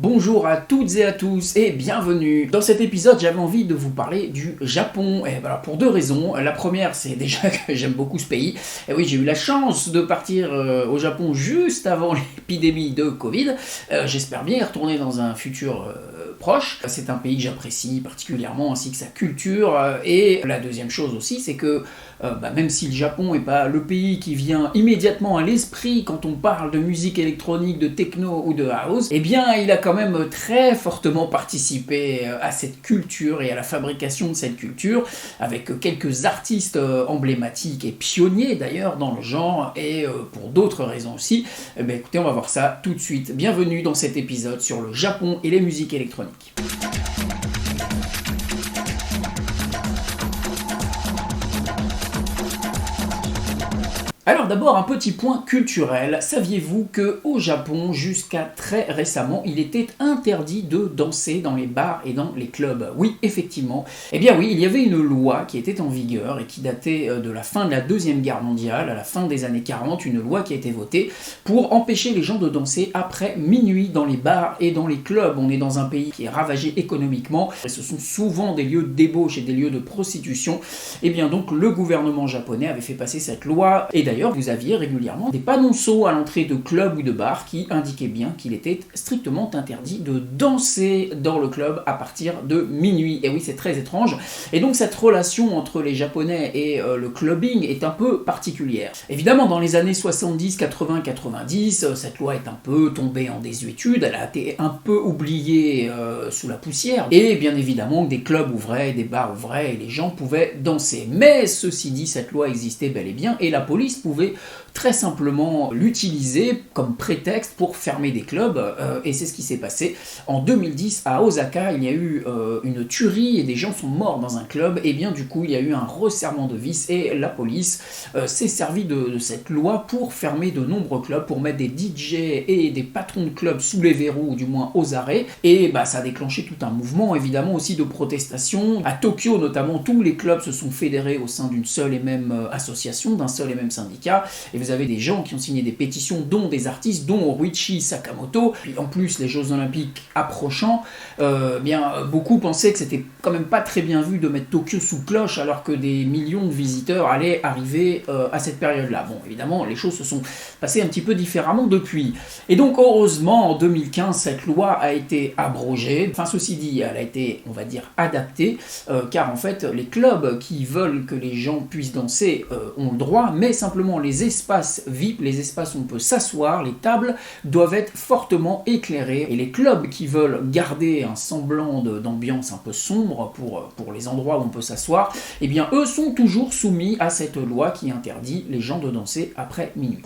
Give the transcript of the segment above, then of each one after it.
Bonjour à toutes et à tous et bienvenue. Dans cet épisode, j'avais envie de vous parler du Japon. Et voilà, pour deux raisons. La première, c'est déjà que j'aime beaucoup ce pays. Et oui, j'ai eu la chance de partir au Japon juste avant l'épidémie de Covid. J'espère bien y retourner dans un futur proche. C'est un pays que j'apprécie particulièrement, ainsi que sa culture. Et la deuxième chose aussi, c'est que même si le Japon n'est pas le pays qui vient immédiatement à l'esprit quand on parle de musique électronique, de techno ou de house, eh bien il a quand même très fortement participé à cette culture et à la fabrication de cette culture, avec quelques artistes emblématiques et pionniers d'ailleurs dans le genre, et pour d'autres raisons aussi. Écoutez, on va voir ça tout de suite. Bienvenue dans cet épisode sur le Japon et les musiques électroniques. Alors d'abord un petit point culturel, saviez-vous qu'au Japon, jusqu'à très récemment, il était interdit de danser dans les bars et dans les clubs? Oui, effectivement. Eh bien oui, il y avait une loi qui était en vigueur et qui datait de la fin de la Deuxième Guerre mondiale, à la fin des années 40, une loi qui a été votée pour empêcher les gens de danser après minuit dans les bars et dans les clubs. On est dans un pays qui est ravagé économiquement, et ce sont souvent des lieux de débauche et des lieux de prostitution. Et bien donc le gouvernement japonais avait fait passer cette loi, et d'ailleurs vous aviez régulièrement des panonceaux à l'entrée de clubs ou de bars qui indiquaient bien qu'il était strictement interdit de danser dans le club à partir de minuit. Et oui, c'est très étrange. Et donc cette relation entre les Japonais et le clubbing est un peu particulière. Évidemment, dans les années 70, 80, 90, cette loi est un peu tombée en désuétude, elle a été un peu oubliée sous la poussière, et bien évidemment des clubs ouvraient, des bars ouvraient, et les gens pouvaient danser. Mais ceci dit, cette loi existait bel et bien, et la police pouvait très simplement l'utiliser comme prétexte pour fermer des clubs, et c'est ce qui s'est passé en 2010 à Osaka. Il y a eu une tuerie et des gens sont morts dans un club, et bien du coup il y a eu un resserrement de vis et la police s'est servi de cette loi pour fermer de nombreux clubs, pour mettre des DJ et des patrons de clubs sous les verrous, ou du moins aux arrêts, et ça a déclenché tout un mouvement évidemment aussi de protestation. À Tokyo notamment, tous les clubs se sont fédérés au sein d'une seule et même association, d'un seul et même syndicat, et vous avez des gens qui ont signé des pétitions, dont des artistes, dont Ruichi Sakamoto. Puis en plus, les Jeux Olympiques approchant, beaucoup pensaient que c'était quand même pas très bien vu de mettre Tokyo sous cloche alors que des millions de visiteurs allaient arriver à cette période-là. Bon, évidemment, les choses se sont passées un petit peu différemment depuis. Et donc, heureusement, en 2015, cette loi a été abrogée. Enfin, ceci dit, elle a été, on va dire, adaptée, car en fait, les clubs qui veulent que les gens puissent danser ont le droit, mais simplement les espaces VIP, les espaces où on peut s'asseoir, les tables, doivent être fortement éclairés. Et les clubs qui veulent garder un semblant d'ambiance un peu sombre pour les endroits où on peut s'asseoir, eh bien eux sont toujours soumis à cette loi qui interdit les gens de danser après minuit.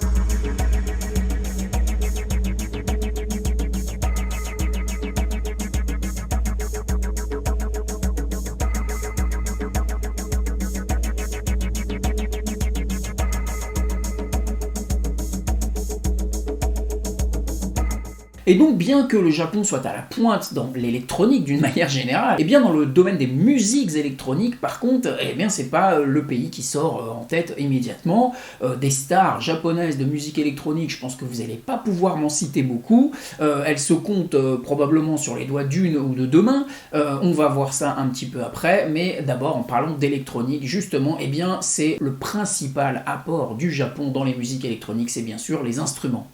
Et donc, bien que le Japon soit à la pointe dans l'électronique d'une manière générale, et bien dans le domaine des musiques électroniques, par contre, c'est pas le pays qui sort en tête immédiatement. Des stars japonaises de musique électronique, je pense que vous n'allez pas pouvoir m'en citer beaucoup. Elles se comptent probablement sur les doigts d'une ou de deux mains. On va voir ça un petit peu après, mais d'abord, en parlant d'électronique, justement, c'est le principal apport du Japon dans les musiques électroniques, c'est bien sûr les instruments.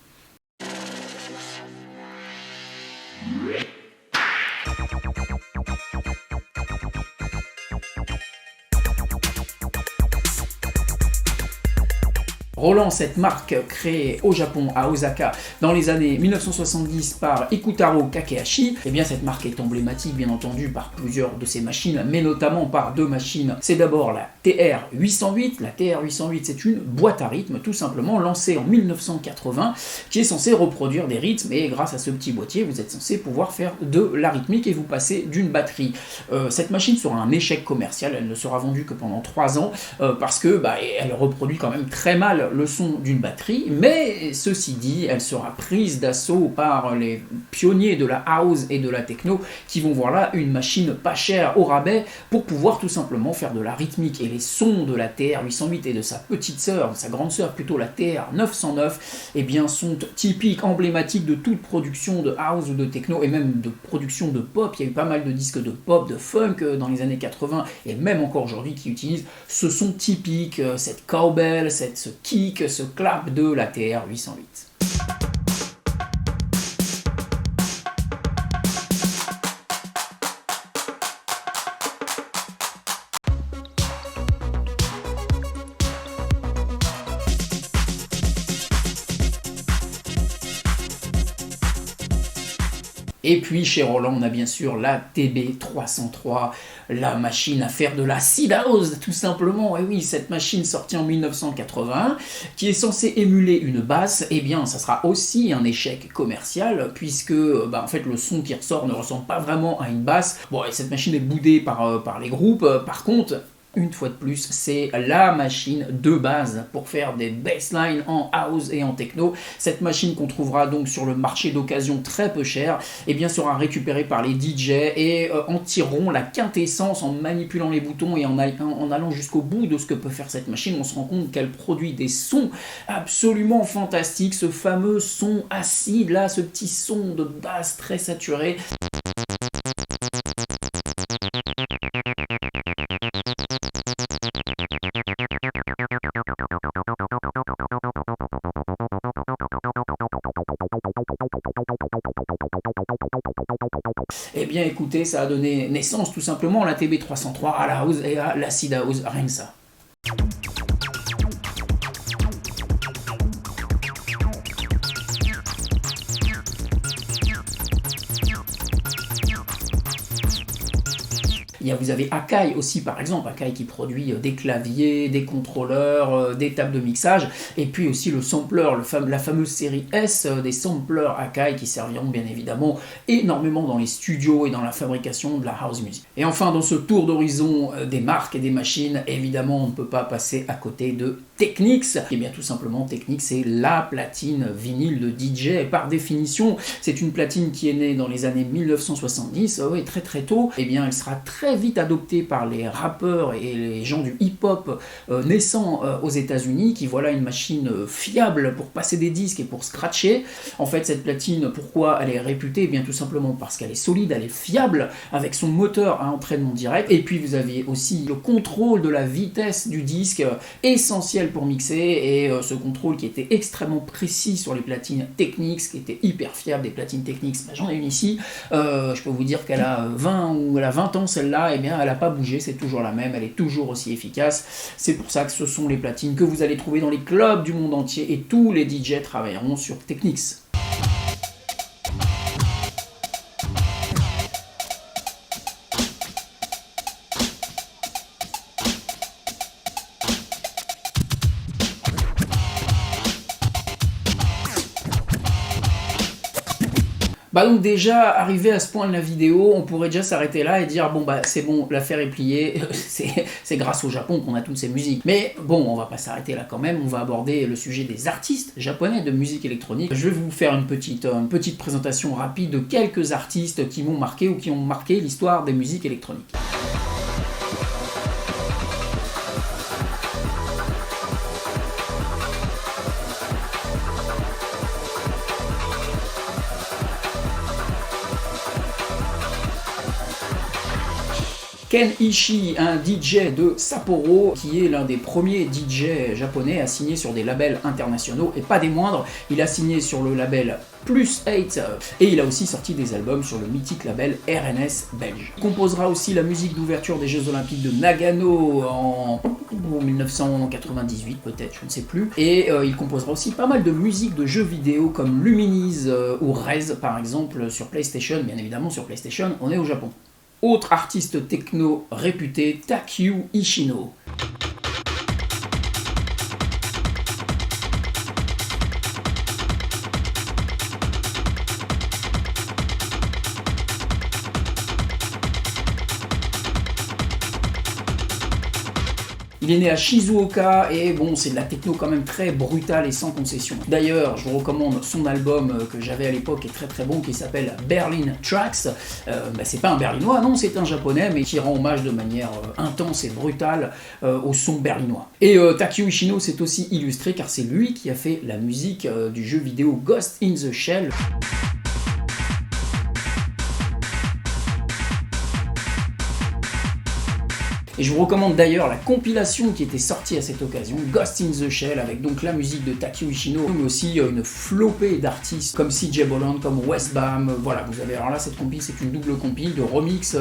Roland, cette marque créée au Japon, à Osaka, dans les années 1970 par Ikutaro Kakehashi, cette marque est emblématique bien entendu par plusieurs de ses machines, mais notamment par deux machines. C'est d'abord la TR-808. La TR-808, c'est une boîte à rythme, tout simplement, lancée en 1980, qui est censée reproduire des rythmes, et grâce à ce petit boîtier, vous êtes censé pouvoir faire de la rythmique et vous passer d'une batterie. Cette machine sera un échec commercial, elle ne sera vendue que pendant 3 ans, parce que elle reproduit quand même très mal le son d'une batterie, mais ceci dit, elle sera prise d'assaut par les pionniers de la house et de la techno qui vont voir là une machine pas chère au rabais pour pouvoir tout simplement faire de la rythmique. Et les sons de la TR-808 et de sa petite sœur, sa grande sœur plutôt, la TR-909, eh bien sont typiques, emblématiques de toute production de house ou de techno et même de production de pop. Il y a eu pas mal de disques de pop, de funk dans les années 80 et même encore aujourd'hui qui utilisent ce son typique, cette cowbell, ce kick, ce clap de la TR-808. Et puis chez Roland, on a bien sûr la TB303, la machine à faire de la seed house, tout simplement. Et oui, cette machine sortie en 1981, qui est censée émuler une basse, eh bien, ça sera aussi un échec commercial, puisque en fait, le son qui ressort ne ressemble pas vraiment à une basse. Bon, et cette machine est boudée par les groupes. Par contre, une fois de plus, c'est la machine de base pour faire des basslines en house et en techno. Cette machine qu'on trouvera donc sur le marché d'occasion très peu cher, eh bien sera récupérée par les DJ et en tireront la quintessence en manipulant les boutons et en allant jusqu'au bout de ce que peut faire cette machine. On se rend compte qu'elle produit des sons absolument fantastiques, ce fameux son acide là, ce petit son de basse très saturé. Eh bien écoutez, ça a donné naissance tout simplement à la TB303, à la house et à l'acid house, rien que ça. Vous avez Akai aussi par exemple, Akai qui produit des claviers, des contrôleurs, des tables de mixage, et puis aussi le sampler, la fameuse série S des samplers Akai qui serviront bien évidemment énormément dans les studios et dans la fabrication de la house music. Et enfin dans ce tour d'horizon des marques et des machines, évidemment on ne peut pas passer à côté de Technics. Et bien tout simplement Technics c'est la platine vinyle de DJ, et par définition c'est une platine qui est née dans les années 1970, très très tôt. Et bien elle sera très vite adoptée par les rappeurs et les gens du hip-hop naissants aux États-Unis, qui voilà une machine fiable pour passer des disques et pour scratcher. En fait, cette platine, pourquoi elle est réputée? Eh bien tout simplement parce qu'elle est solide, elle est fiable avec son moteur à entraînement direct. Et puis vous avez aussi le contrôle de la vitesse du disque, essentiel pour mixer, et ce contrôle qui était extrêmement précis sur les platines Technics, qui étaient hyper fiables. Des platines Technics, j'en ai une ici, je peux vous dire qu'elle a 20 ans celle-là, et bien elle n'a pas bougé, c'est toujours la même, elle est toujours aussi efficace. C'est pour ça que ce sont les platines que vous allez trouver dans les clubs du monde entier, et tous les DJ travailleront sur Technics. Donc déjà, arrivé à ce point de la vidéo, on pourrait déjà s'arrêter là et dire c'est bon, l'affaire est pliée, c'est grâce au Japon qu'on a toutes ces musiques. Mais bon, on va pas s'arrêter là quand même, on va aborder le sujet des artistes japonais de musique électronique. Je vais vous faire une petite présentation rapide de quelques artistes qui m'ont marqué ou qui ont marqué l'histoire des musiques électroniques. Ken Ishii, un DJ de Sapporo, qui est l'un des premiers DJ japonais à signer sur des labels internationaux, et pas des moindres. Il a signé sur le label Plus 8, et il a aussi sorti des albums sur le mythique label RNS belge. Il composera aussi la musique d'ouverture des Jeux Olympiques de Nagano en 1998 peut-être, je ne sais plus, et il composera aussi pas mal de musique de jeux vidéo comme Luminiz ou Rez par exemple sur PlayStation. Bien évidemment sur PlayStation, on est au Japon. Autre artiste techno réputé, Takyu Ishino. Il est né à Shizuoka et bon, c'est de la techno quand même très brutale et sans concession. D'ailleurs, je vous recommande son album que j'avais à l'époque, est très très bon, qui s'appelle Berlin Tracks. C'est pas un berlinois, non, c'est un japonais, mais qui rend hommage de manière intense et brutale au son berlinois. Et Takio Ishino s'est aussi illustré car c'est lui qui a fait la musique du jeu vidéo Ghost in the Shell. Et je vous recommande d'ailleurs la compilation qui était sortie à cette occasion, Ghost in the Shell, avec donc la musique de Takio Ishino, mais aussi une flopée d'artistes comme CJ Bolland, comme Westbam. Voilà, vous avez alors là cette compile, c'est une double compile de remix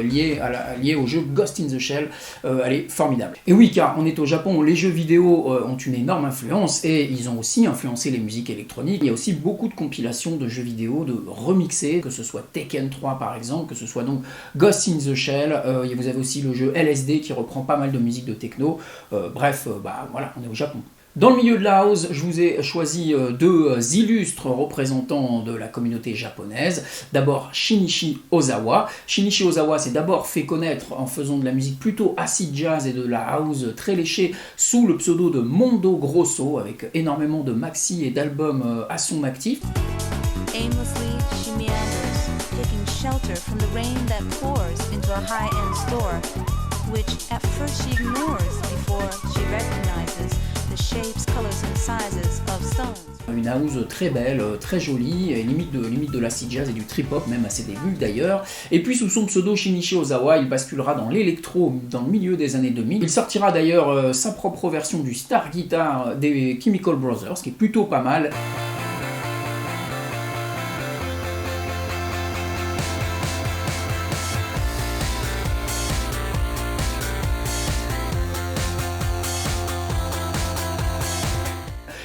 liée au jeu Ghost in the Shell. Elle est formidable. Et oui, car on est au Japon, les jeux vidéo ont une énorme influence et ils ont aussi influencé les musiques électroniques. Il y a aussi beaucoup de compilations de jeux vidéo de remixés, que ce soit Tekken 3 par exemple, que ce soit donc Ghost in the Shell. Vous avez aussi le jeu LSD qui reprend pas mal de musique de techno. Voilà, on est au Japon. Dans le milieu de la house, je vous ai choisi deux illustres représentants de la communauté japonaise. D'abord Shinichi Ozawa. Shinichi Ozawa s'est d'abord fait connaître en faisant de la musique plutôt acid jazz et de la house très léchée sous le pseudo de Mondo Grosso, avec énormément de maxi et d'albums à son actif. Aimlessly, she meanders, taking shelter from the rain that pours into a high-end store, which at first she ignores before she recognizes the shapes, colors and sizes of stones. Une house très belle, très jolie, et limite de l'acid jazz et du trip-hop, même à ses débuts d'ailleurs. Et puis sous son pseudo Shinichi Ozawa, il basculera dans l'électro dans le milieu des années 2000. Il sortira d'ailleurs sa propre version du Star Guitar des Chemical Brothers, qui est plutôt pas mal.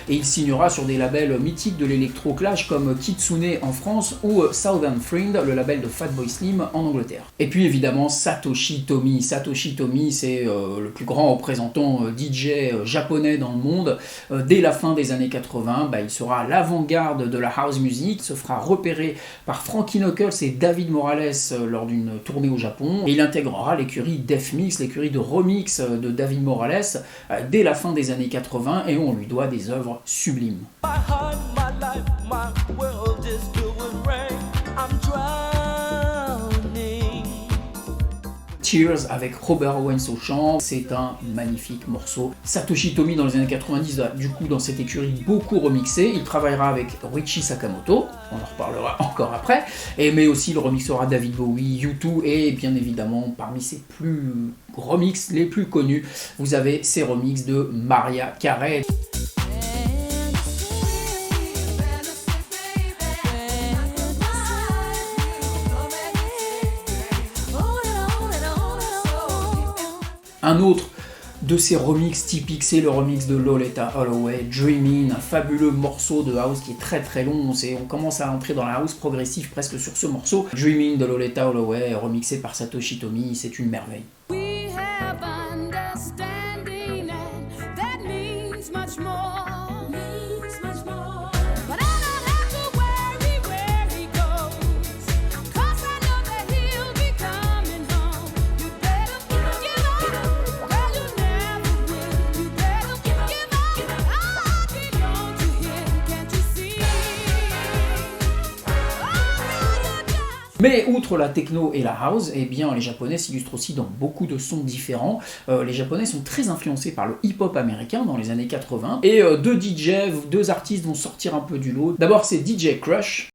Et il signera sur des labels mythiques de l'électro-clash comme Kitsune en France ou Southern Friend, le label de Fatboy Slim en Angleterre. Et puis évidemment Satoshi Tomi. Satoshi Tomi, c'est le plus grand représentant DJ japonais dans le monde. Dès la fin des années 80, il sera à l'avant-garde de la house music, se fera repérer par Frankie Knuckles et David Morales lors d'une tournée au Japon. Et il intégrera l'écurie Def Mix, l'écurie de remix de David Morales, dès la fin des années 80, et on lui doit des œuvres sublime. Tears avec Robert Owens au chant, c'est un magnifique morceau. Satoshi Tomi dans les années 90 a du coup dans cette écurie beaucoup remixé. Il travaillera avec Ryuichi Sakamoto, on en reparlera encore après, mais aussi il remixera David Bowie, U2 et bien évidemment parmi ses plus remixes les plus connus, vous avez ces remixes de Mariah Carey. Un autre de ces remixes typiques, c'est le remix de Loleatta Holloway, Dreamin', un fabuleux morceau de house qui est très très long. On commence à entrer dans la house progressive presque sur ce morceau. Dreamin' de Loleatta Holloway, remixé par Satoshi Tomi, c'est une merveille. Mais outre la techno et la house, eh bien les Japonais s'illustrent aussi dans beaucoup de sons différents. Les Japonais sont très influencés par le hip-hop américain dans les années 80. Et deux artistes vont sortir un peu du lot. D'abord c'est DJ Crush.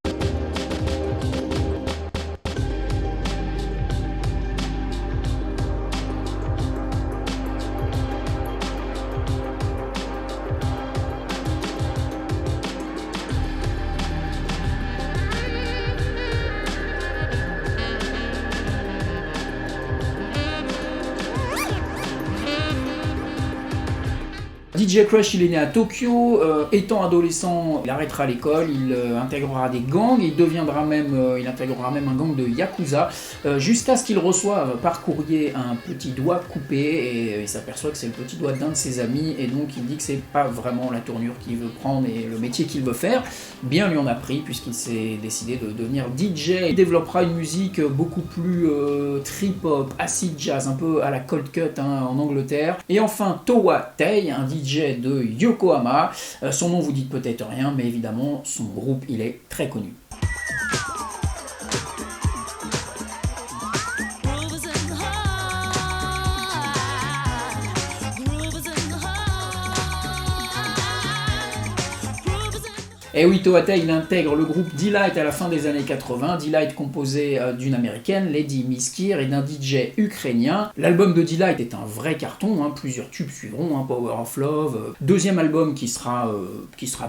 DJ Crush, il est né à Tokyo, étant adolescent, il arrêtera l'école, il intégrera des gangs, il intégrera même un gang de Yakuza, jusqu'à ce qu'il reçoive par courrier un petit doigt coupé, et il s'aperçoit que c'est le petit doigt d'un de ses amis, et donc il dit que c'est pas vraiment la tournure qu'il veut prendre et le métier qu'il veut faire. Bien lui en a pris, puisqu'il s'est décidé de devenir DJ. Il développera une musique beaucoup plus trip-hop, acid jazz, un peu à la cold cut en Angleterre. Et enfin Towa Tei, un DJ de Yokohama. Son nom vous dit peut-être rien, mais évidemment son groupe il est très connu. Et oui, Towa Tei, il intègre le groupe Delight à la fin des années 80. Delight composé d'une américaine, Lady Miskir, et d'un DJ ukrainien. L'album de Delight est un vrai carton, plusieurs tubes suivront, Power of Love. Deuxième album qui sera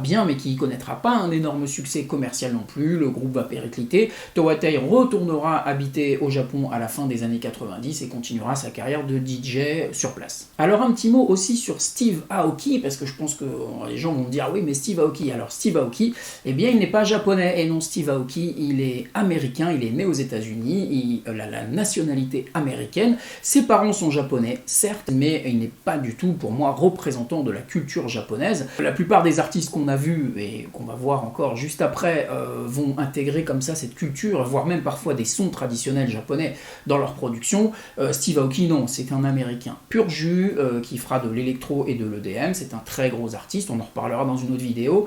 bien, mais qui ne connaîtra pas un énorme succès commercial non plus. Le groupe va péricliter. Towa Tei retournera habiter au Japon à la fin des années 90 et continuera sa carrière de DJ sur place. Alors un petit mot aussi sur Steve Aoki, parce que je pense que les gens vont me dire oui mais Steve Aoki, alors Steve Aoki, eh bien il n'est pas japonais, et non, Steve Aoki il est américain, il est né aux États-Unis, il a la nationalité américaine, ses parents sont japonais certes, mais il n'est pas du tout pour moi représentant de la culture japonaise. La plupart des artistes qu'on a vus et qu'on va voir encore juste après vont intégrer comme ça cette culture, voire même parfois des sons traditionnels japonais dans leur production. Steve Aoki non, c'est un américain pur jus qui fera de l'électro et de l'EDM, c'est un très gros artiste, on en reparlera dans une autre vidéo,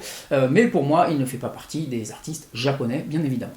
mais pour moi, il ne fait pas partie des artistes japonais, bien évidemment.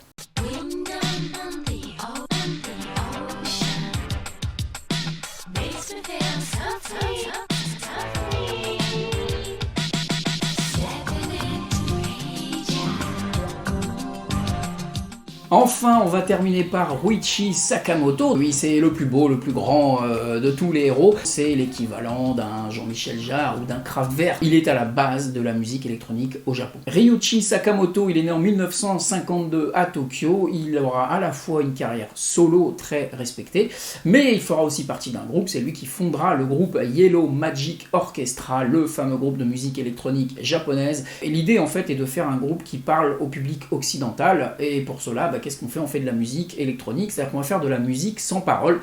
Enfin, on va terminer par Ryuichi Sakamoto. Lui, c'est le plus beau, le plus grand de tous les héros. C'est l'équivalent d'un Jean-Michel Jarre ou d'un Kraftwerk. Il est à la base de la musique électronique au Japon. Ryuichi Sakamoto, il est né en 1952 à Tokyo. Il aura à la fois une carrière solo très respectée, mais il fera aussi partie d'un groupe. C'est lui qui fondera le groupe Yellow Magic Orchestra, le fameux groupe de musique électronique japonaise. Et l'idée, en fait, est de faire un groupe qui parle au public occidental. Et pour cela, qu'est-ce qu'on fait ? On fait de la musique électronique, c'est-à-dire qu'on va faire de la musique sans parole.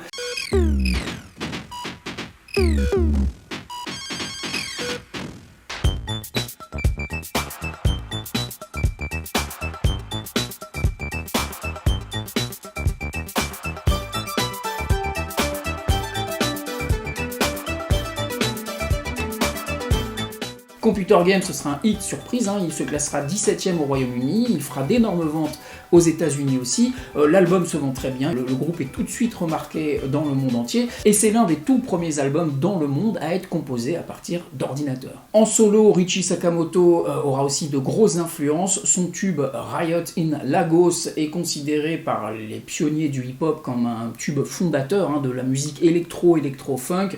Computer Game, ce sera un hit surprise, il se classera 17e au Royaume-Uni, il fera d'énormes ventes aux États-Unis aussi. L'album se vend très bien, le groupe est tout de suite remarqué dans le monde entier, et c'est l'un des tout premiers albums dans le monde à être composé à partir d'ordinateur. En solo, Ryuichi Sakamoto aura aussi de grosses influences. Son tube Riot in Lagos est considéré par les pionniers du hip-hop comme un tube fondateur de la musique électro-funk.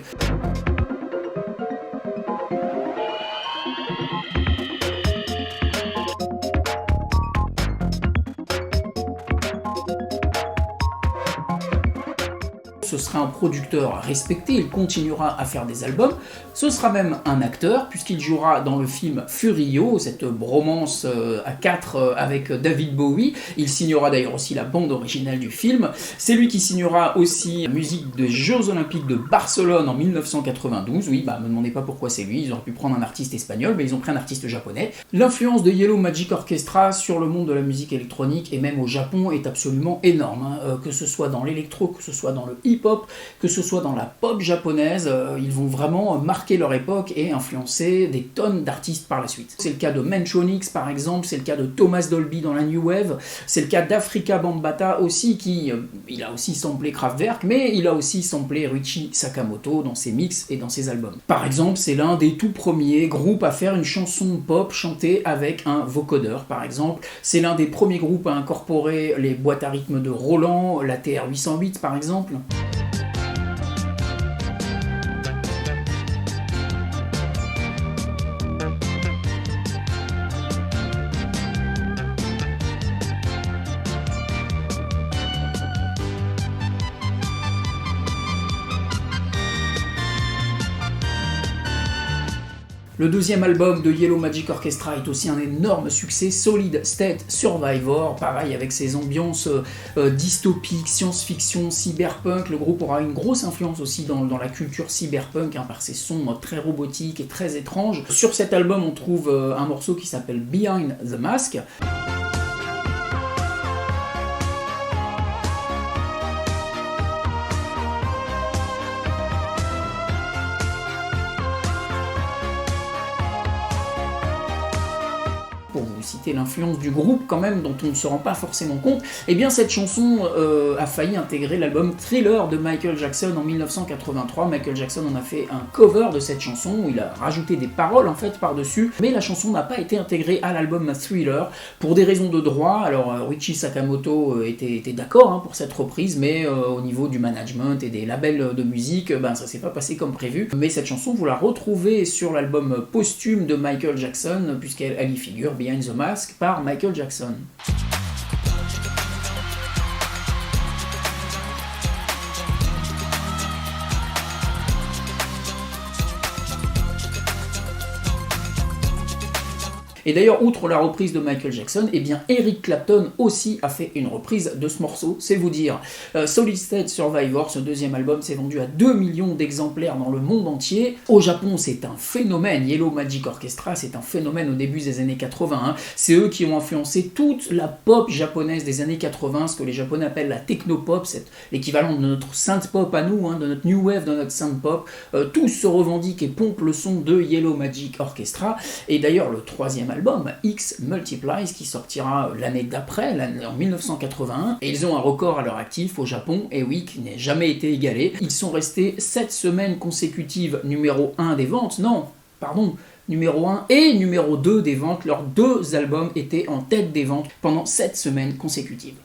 Ce sera un producteur respecté, il continuera à faire des albums, ce sera même un acteur, puisqu'il jouera dans le film Furio, cette bromance à 4 avec David Bowie. Il signera d'ailleurs aussi la bande originale du film. C'est lui qui signera aussi la musique des Jeux Olympiques de Barcelone en 1992. Oui, me demandez pas pourquoi c'est lui, ils auraient pu prendre un artiste espagnol, mais ils ont pris un artiste japonais. L'influence de Yellow Magic Orchestra sur le monde de la musique électronique, et même au Japon, est absolument énorme. Que ce soit dans l'électro, que ce soit dans le hip-hop, que ce soit dans la pop japonaise, ils vont vraiment marquer leur époque et influencer des tonnes d'artistes par la suite. C'est le cas de Menchonix par exemple, c'est le cas de Thomas Dolby dans la New Wave, c'est le cas d'Africa Bambaataa aussi, qui il a aussi samplé Kraftwerk, mais il a aussi samplé Ryuichi Sakamoto dans ses mix et dans ses albums. Par exemple, c'est l'un des tout premiers groupes à faire une chanson pop chantée avec un vocodeur, par exemple. C'est l'un des premiers groupes à incorporer les boîtes à rythme de Roland, la TR-808 par exemple. Le deuxième album de Yellow Magic Orchestra est aussi un énorme succès, Solid State Survivor, pareil avec ses ambiances dystopiques, science-fiction, cyberpunk. Le groupe aura une grosse influence aussi dans la culture cyberpunk, par ses sons très robotiques et très étranges. Sur cet album, on trouve un morceau qui s'appelle Behind the Mask. Pour vous citer l'influence du groupe quand même, dont on ne se rend pas forcément compte, eh bien cette chanson a failli intégrer l'album Thriller de Michael Jackson en 1983. Michael Jackson en a fait un cover de cette chanson, où il a rajouté des paroles en fait par-dessus, mais la chanson n'a pas été intégrée à l'album Thriller, pour des raisons de droit. Alors Ryuichi Sakamoto était d'accord pour cette reprise, mais au niveau du management et des labels de musique, ça s'est pas passé comme prévu. Mais cette chanson, vous la retrouvez sur l'album posthume de Michael Jackson, puisqu'elle y figure, Behind the Mask, par Michael Jackson. Et d'ailleurs, outre la reprise de Michael Jackson, eh bien Eric Clapton aussi a fait une reprise de ce morceau, c'est vous dire. Solid State Survivor, ce deuxième album, s'est vendu à 2 millions d'exemplaires dans le monde entier. Au Japon, c'est un phénomène. Yellow Magic Orchestra, c'est un phénomène au début des années 80. C'est eux qui ont influencé toute la pop japonaise des années 80, ce que les Japonais appellent la technopop, c'est l'équivalent de notre synth-pop à nous, de notre new wave, de notre synth-pop. Tous se revendiquent et pompent le son de Yellow Magic Orchestra. Et d'ailleurs, le troisième album, X Multiplies, qui sortira l'année d'après, en 1981, et ils ont un record à leur actif au Japon, et oui, qui n'a jamais été égalé. Ils sont restés 7 semaines consécutives numéro 1 des ventes, numéro 1 et numéro 2 des ventes. Leurs deux albums étaient en tête des ventes pendant 7 semaines consécutives.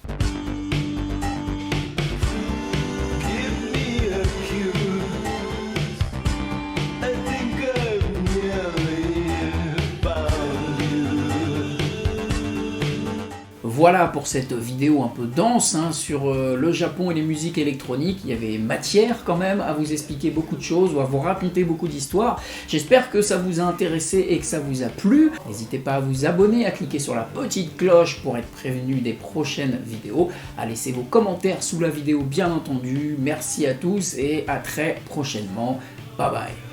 Voilà pour cette vidéo un peu dense sur le Japon et les musiques électroniques. Il y avait matière quand même à vous expliquer beaucoup de choses ou à vous raconter beaucoup d'histoires. J'espère que ça vous a intéressé et que ça vous a plu. N'hésitez pas à vous abonner, à cliquer sur la petite cloche pour être prévenu des prochaines vidéos, à laisser vos commentaires sous la vidéo bien entendu. Merci à tous et à très prochainement. Bye bye.